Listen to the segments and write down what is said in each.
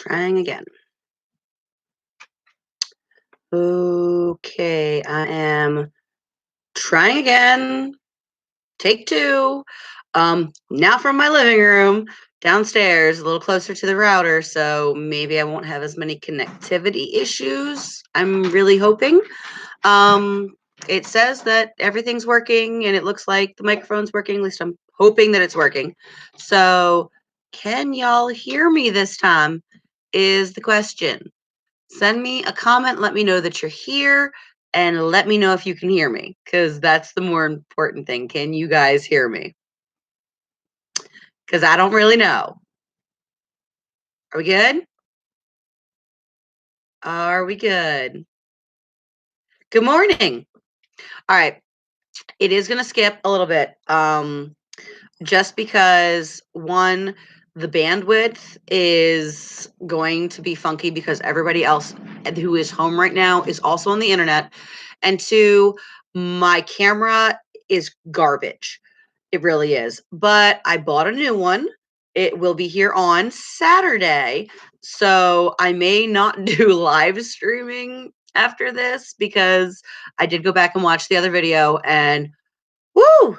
Trying again. Okay, I am trying again. Take two. Now from my living room downstairs, a little closer to the router, so maybe I won't have as many connectivity issues. I'm really hoping. Um, it says that everything's working and it looks like the microphone's working. At least I'm hoping that it's working. So, can y'all hear me this time? Is the question. Send me a comment, let me know that you're here, and let me know if you can hear me, because that's the more important thing. Can you guys hear me? Because I don't really know. Are we good? Are we good? Good morning. All right. It is going to skip a little bit. Just because one, the bandwidth is going to be funky because everybody else who is home right now is also on the internet. And two, my camera is garbage. It really is. But I bought a new one. It will be here on Saturday. So I may not do live streaming after this because I did go back and watch the other video and woo,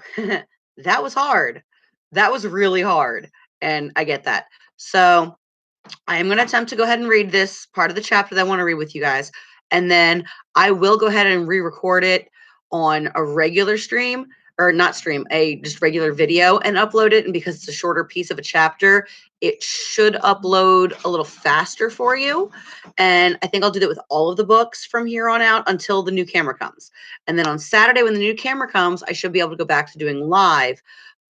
that was hard. That was really hard. And I get that. So I am going to attempt to go ahead and read this part of the chapter that I want to read with you guys. And then I will go ahead and re-record it on a regular stream or not stream, a just regular video and upload it. And because it's a shorter piece of a chapter, it should upload a little faster for you. And I think I'll do that with all of the books from here on out until the new camera comes. And then on Saturday, when the new camera comes, I should be able to go back to doing live.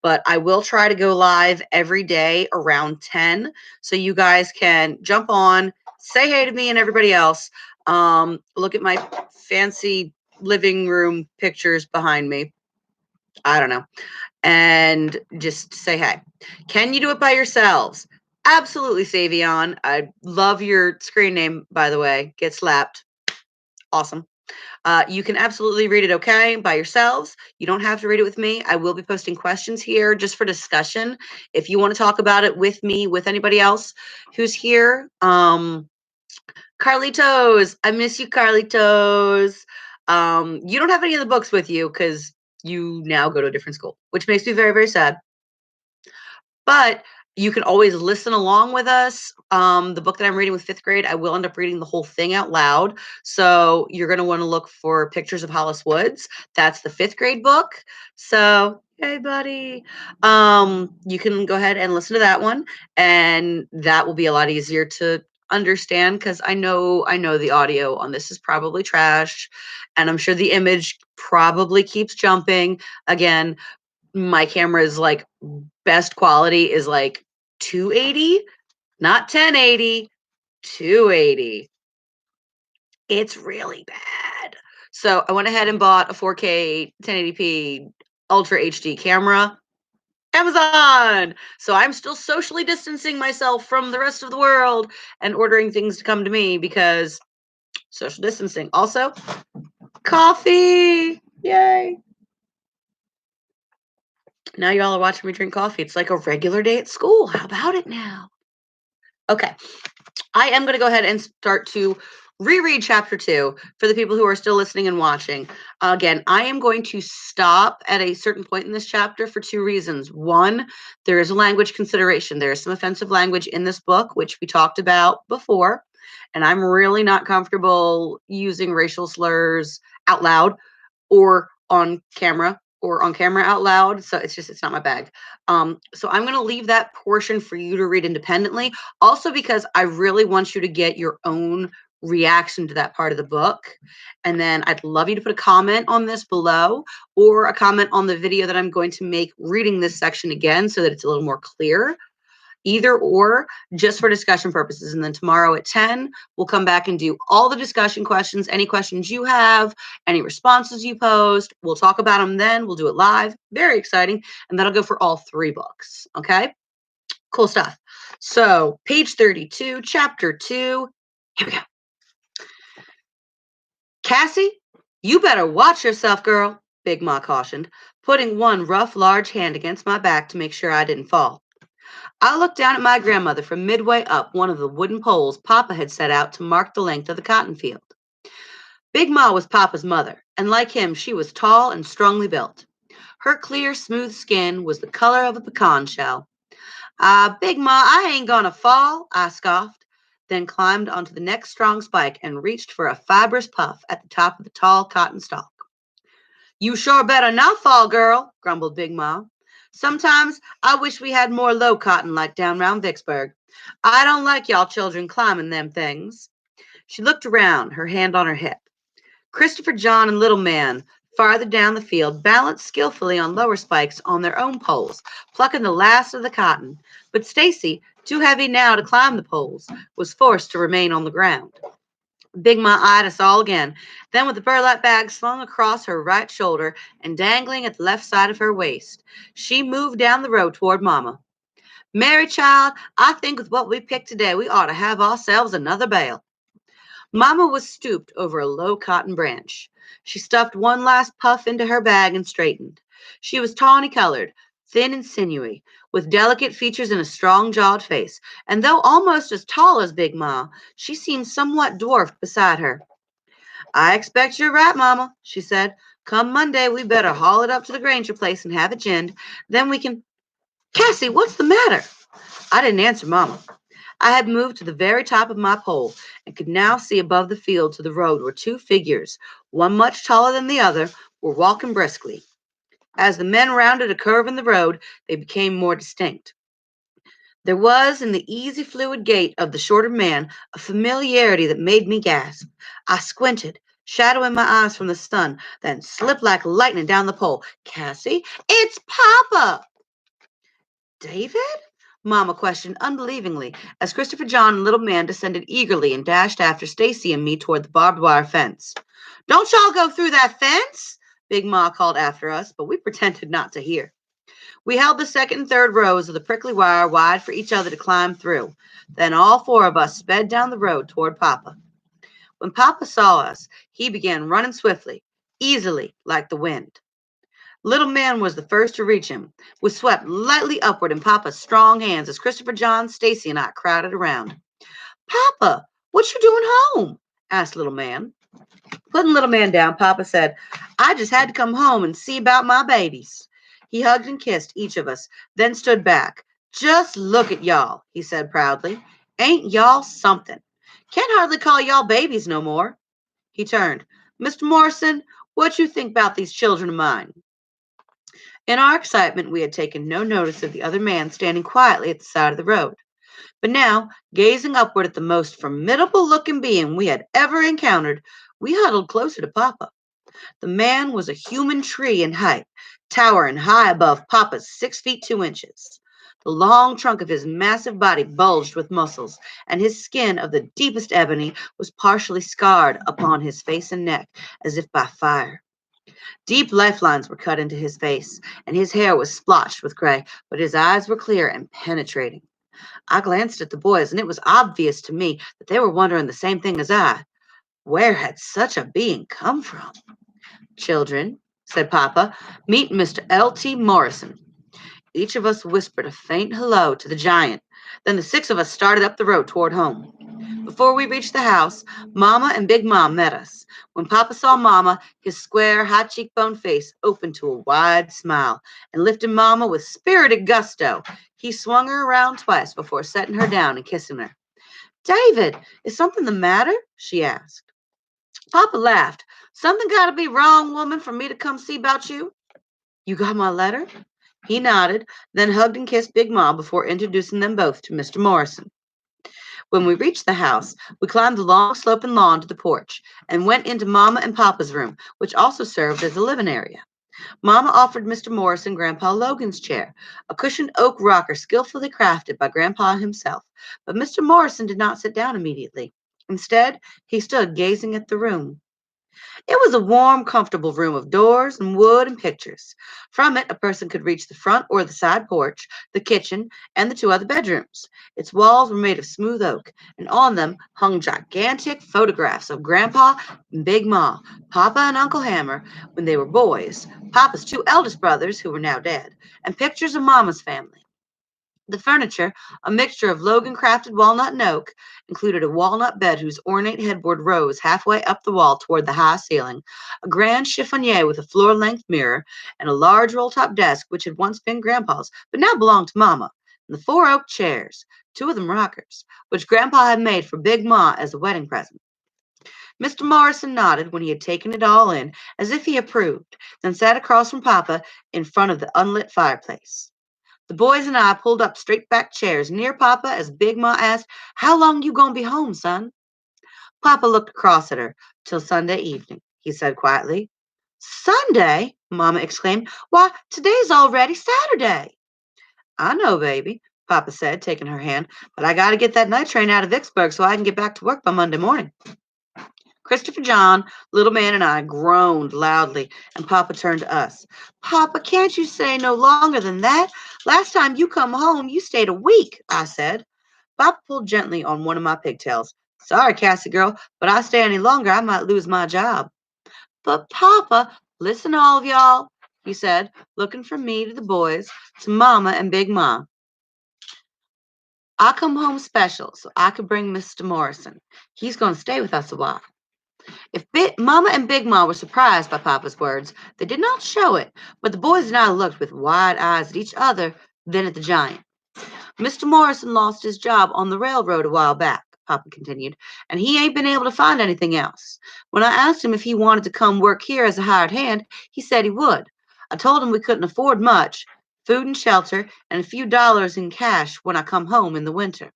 But I will try to go live every day around 10 so you guys can jump on, say hey to me and everybody else. Look at my fancy living room pictures behind me. I don't know. And just say hey. Can you do it by yourselves? Absolutely, Savion. I love your screen name, by the way. Get slapped. Awesome. You can absolutely read it okay by yourselves. You don't have to read it with me. I will be posting questions here just for discussion. If you want to talk about it with me, with anybody else who's here. Carlitos, I miss you, Carlitos. You don't have any of the books with you because you now go to a different school, which makes me very, very sad. But you can always listen along with us. The book that I'm reading with fifth grade, I will end up reading the whole thing out loud. So you're going to want to look for Pictures of Hollis Woods. That's the fifth grade book. So, hey, buddy. You can go ahead and listen to that one. And that will be a lot easier to understand because I know the audio on this is probably trash. And I'm sure the image probably keeps jumping. Again, my camera is like best quality is like 280, not 1080, 280. It's really bad. So I went ahead and bought a 4K 1080p Ultra HD camera. Amazon. So I'm still socially distancing myself from the rest of the world and ordering things to come to me because social distancing. Also, coffee. Yay. Now y'all are watching me drink coffee. It's like a regular day at school. How about it now? Okay. I am going to go ahead and start to reread chapter 2 for the people who are still listening and watching. Again, I am going to stop at a certain point in this chapter for two reasons. One, there is a language consideration. There is some offensive language in this book, which we talked about before. And I'm really not comfortable using racial slurs out loud or on camera out loud. So it's not my bag. So I'm going to leave that portion for you to read independently. Also, because I really want you to get your own reaction to that part of the book. And then I'd love you to put a comment on this below or a comment on the video that I'm going to make reading this section again so that it's a little more clear. Either or, just for discussion purposes. And then tomorrow at 10, we'll come back and do all the discussion questions, any questions you have, any responses you post. We'll talk about them then. We'll do it live. Very exciting. And that'll go for all three books. Okay? Cool stuff. So, page 32, chapter 2. Here we go. Cassie, you better watch yourself, girl, Big Ma cautioned, putting one rough, large hand against my back to make sure I didn't fall. I looked down at my grandmother from midway up one of the wooden poles Papa had set out to mark the length of the cotton field. Big Ma was Papa's mother, and like him, she was tall and strongly built. Her clear, smooth skin was the color of a pecan shell. Big Ma, I ain't gonna fall, I scoffed, then climbed onto the next strong spike and reached for a fibrous puff at the top of the tall cotton stalk. You sure better not fall, girl, grumbled Big Ma. Sometimes I wish we had more low cotton like down round Vicksburg. I don't like y'all children climbing them things. She looked around, her hand on her hip. Christopher John and Little Man, farther down the field, balanced skillfully on lower spikes on their own poles, plucking the last of the cotton. But Stacy, too heavy now to climb the poles, was forced to remain on the ground. Big Ma eyed us all again. Then, with the burlap bag slung across her right shoulder and dangling at the left side of her waist, she moved down the road toward Mama. Mary, child, I think with what we picked today, we ought to have ourselves another bale. Mama was stooped over a low cotton branch. She stuffed one last puff into her bag and straightened. She was tawny colored, thin and sinewy, with delicate features and a strong-jawed face, and though almost as tall as Big Ma, she seemed somewhat dwarfed beside her. I expect you're right, Mama, she said. Come Monday, we better haul it up to the Granger place and have it ginned. Then we can... Cassie, what's the matter? I didn't answer Mama. I had moved to the very top of my pole and could now see above the field to the road where two figures, one much taller than the other, were walking briskly. As the men rounded a curve in the road, they became more distinct. There was in the easy, fluid gait of the shorter man a familiarity that made me gasp. I squinted, shadowing my eyes from the sun, then slipped like lightning down the pole. Cassie, it's Papa! David? Mama questioned unbelievingly as Christopher John and Little Man descended eagerly and dashed after Stacy and me toward the barbed wire fence. Don't y'all go through that fence! Big Ma called after us, but we pretended not to hear. We held the second and third rows of the prickly wire wide for each other to climb through. Then all four of us sped down the road toward Papa. When Papa saw us, he began running swiftly, easily, like the wind. Little Man was the first to reach him. We swept lightly upward in Papa's strong hands as Christopher John, Stacy, and I crowded around. Papa, what you doing home? Asked Little Man. Putting Little Man down, Papa said, I just had to come home and see about my babies. He hugged and kissed each of us, then stood back. Just look at y'all, he said proudly. Ain't y'all something? Can't hardly call y'all babies no more. He turned. Mr. Morrison, what you think about these children of mine? In our excitement, we had taken no notice of the other man standing quietly at the side of the road. But now, gazing upward at the most formidable-looking being we had ever encountered, we huddled closer to Papa. The man was a human tree in height, towering high above Papa's 6 feet 2 inches. The long trunk of his massive body bulged with muscles, and his skin of the deepest ebony was partially scarred upon his face and neck, as if by fire. Deep lifelines were cut into his face, and his hair was splotched with gray, but his eyes were clear and penetrating. I glanced at the boys, and it was obvious to me that they were wondering the same thing as I. Where had such a being come from? Children, said Papa, meet Mr. L.T. Morrison. Each of us whispered a faint hello to the giant. Then the 6 of us started up the road toward home. Before we reached the house, Mama and Big Mom met us. When Papa saw Mama, his square, high cheekbone face opened to a wide smile, and lifting Mama with spirited gusto, he swung her around twice before setting her down and kissing her. David, is something the matter? She asked. Papa laughed. Something got to be wrong, woman, for me to come see about you. You got my letter? He nodded, then hugged and kissed Big Ma before introducing them both to Mr. Morrison. When we reached the house, we climbed the long sloping lawn to the porch and went into Mama and Papa's room, which also served as a living area. Mama offered Mr. Morrison Grandpa Logan's chair, a cushioned oak rocker skillfully crafted by Grandpa himself, but Mr. Morrison did not sit down immediately. Instead, he stood gazing at the room. It was a warm, comfortable room of doors and wood and pictures. From it, a person could reach the front or the side porch, the kitchen, and the 2 other bedrooms. Its walls were made of smooth oak, and on them hung gigantic photographs of Grandpa and Big Ma, Papa and Uncle Hammer when they were boys, Papa's 2 eldest brothers who were now dead, and pictures of Mama's family. The furniture, a mixture of Logan-crafted walnut and oak, included a walnut bed whose ornate headboard rose halfway up the wall toward the high ceiling, a grand chiffonier with a floor-length mirror, and a large roll-top desk which had once been Grandpa's but now belonged to Mama, and the 4 oak chairs, 2 of them rockers, which Grandpa had made for Big Ma as a wedding present. Mr. Morrison nodded when he had taken it all in, as if he approved, then sat across from Papa in front of the unlit fireplace. The boys and I pulled up straight-back chairs near Papa as Big Ma asked, "How long you gonna be home, son?" Papa looked across at her. "Till Sunday evening," he said quietly. "Sunday?" Mama exclaimed. "Why, today's already Saturday." "I know, baby," Papa said, taking her hand, "but I gotta get that night train out of Vicksburg so I can get back to work by Monday morning." Christopher John, Little Man, and I groaned loudly, and Papa turned to us. "Papa, can't you stay no longer than that? Last time you come home, you stayed a week," I said. Papa pulled gently on one of my pigtails. "Sorry, Cassie girl, but I stay any longer, I might lose my job." "But Papa, listen all of y'all," he said, looking from me to the boys, to Mama and Big Ma. "I come home special so I could bring Mr. Morrison. He's going to stay with us a while." If Mama and Big Ma were surprised by Papa's words, they did not show it, but the boys and I looked with wide eyes at each other, then at the giant. "Mr. Morrison lost his job on the railroad a while back," Papa continued, "and he ain't been able to find anything else. When I asked him if he wanted to come work here as a hired hand, he said he would. I told him we couldn't afford much, food and shelter, and a few dollars in cash when I come home in the winter."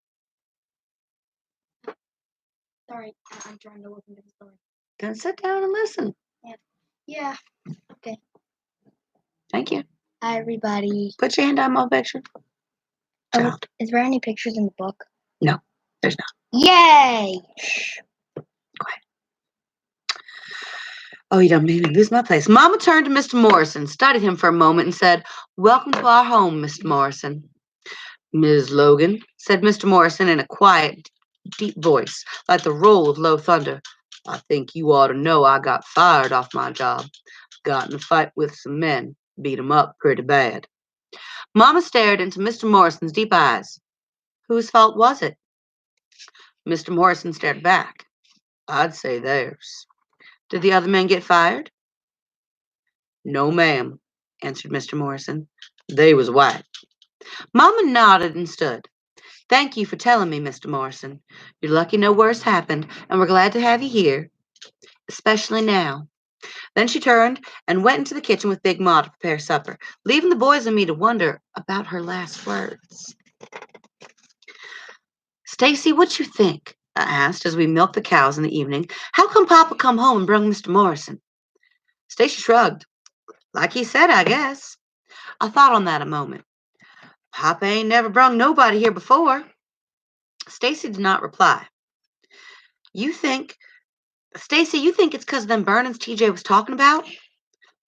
Sorry, I'm trying to listen to the story. Then sit down and listen. Yeah. Okay. Thank you. Hi, everybody. Put your hand on my picture. Child. Is there any pictures in the book? No, there's not. Yay! Shh. Quiet. "Oh, you don't make me lose my place." Mama turned to Mr. Morrison, studied him for a moment, and said, "Welcome to our home, Mr. Morrison." "Ms. Logan," said Mr. Morrison in a quiet, deep voice, like the roll of low thunder, "I think you ought to know I got fired off my job. Got in a fight with some men, beat 'em up pretty bad." Mama stared into Mr. Morrison's deep eyes. "Whose fault was it?" Mr. Morrison stared back. "I'd say theirs." "Did the other men get fired?" "No, ma'am," answered Mr. Morrison. "They was white." Mama nodded and stood. "Thank you for telling me, Mr. Morrison. You're lucky no worse happened, and we're glad to have you here, especially now." Then she turned and went into the kitchen with Big Ma to prepare supper, leaving the boys and me to wonder about her last words. "Stacy, what you think?" I asked as we milked the cows in the evening. "How come Papa come home and brung Mr. Morrison?" Stacy shrugged. "Like he said, I guess." I thought on that a moment. "Papa ain't never brung nobody here before." Stacy did not reply. "You think, Stacy, you think it's 'cause of them burnings TJ was talking about?"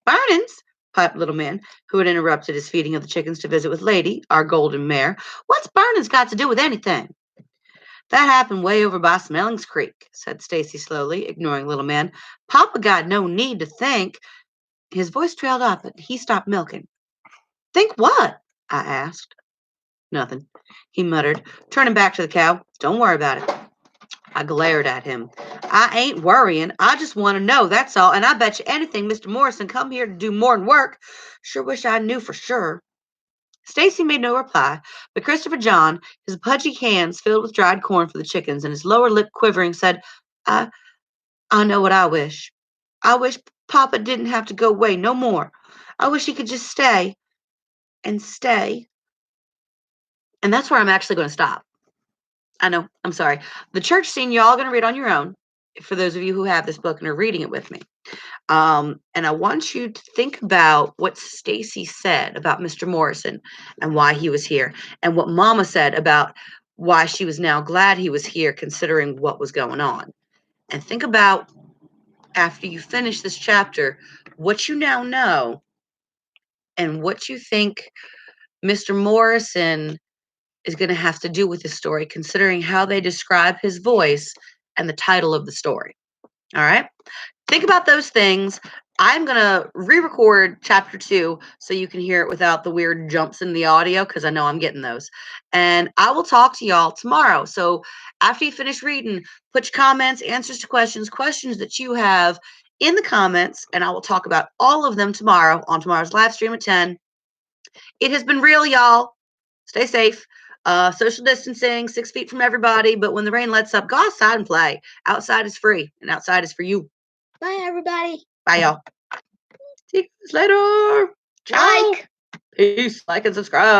"Burnings?" piped Little Man, who had interrupted his feeding of the chickens to visit with Lady, our golden mare. "What's burnings got to do with anything?" "That happened way over by Smellings Creek," said Stacy slowly, ignoring Little Man. "Papa got no need to think—" His voice trailed off, but he stopped milking. "Think what?" I asked. "Nothing," he muttered, turning back to the cow. "Don't worry about it." I glared at him. "I ain't worrying. I just want to know, that's all. And I bet you anything Mr. Morrison come here to do more'n work. Sure wish I knew for sure." Stacy made no reply, but Christopher John, his pudgy hands filled with dried corn for the chickens and his lower lip quivering, said, I I know what I wish. I wish Papa didn't have to go away no more. I wish he could just stay and stay." And that's where I'm actually going to stop. I know, I'm sorry. The church scene, y'all going to read on your own, for those of you who have this book and are reading it with me. And I want you to think about what Stacy said about Mr. Morrison and why he was here, and what Mama said about why she was now glad he was here, considering what was going on. And think about, after you finish this chapter, what you now know and what you think Mr. Morrison is going to have to do with the story, considering how they describe his voice and the title of the story. All right? Think about those things. I'm going to re-record chapter 2 so you can hear it without the weird jumps in the audio because I know I'm getting those. And I will talk to y'all tomorrow. So after you finish reading, put your comments, answers to questions that you have in the comments, and I will talk about all of them tomorrow on tomorrow's live stream at 10. It has been real, y'all. Stay safe. Social distancing, 6 feet from everybody. But when the rain lets up, go outside and play. Outside is free, and outside is for you. Bye, everybody. Bye, y'all. See you guys later. Ciao. Like. Peace. Like and subscribe.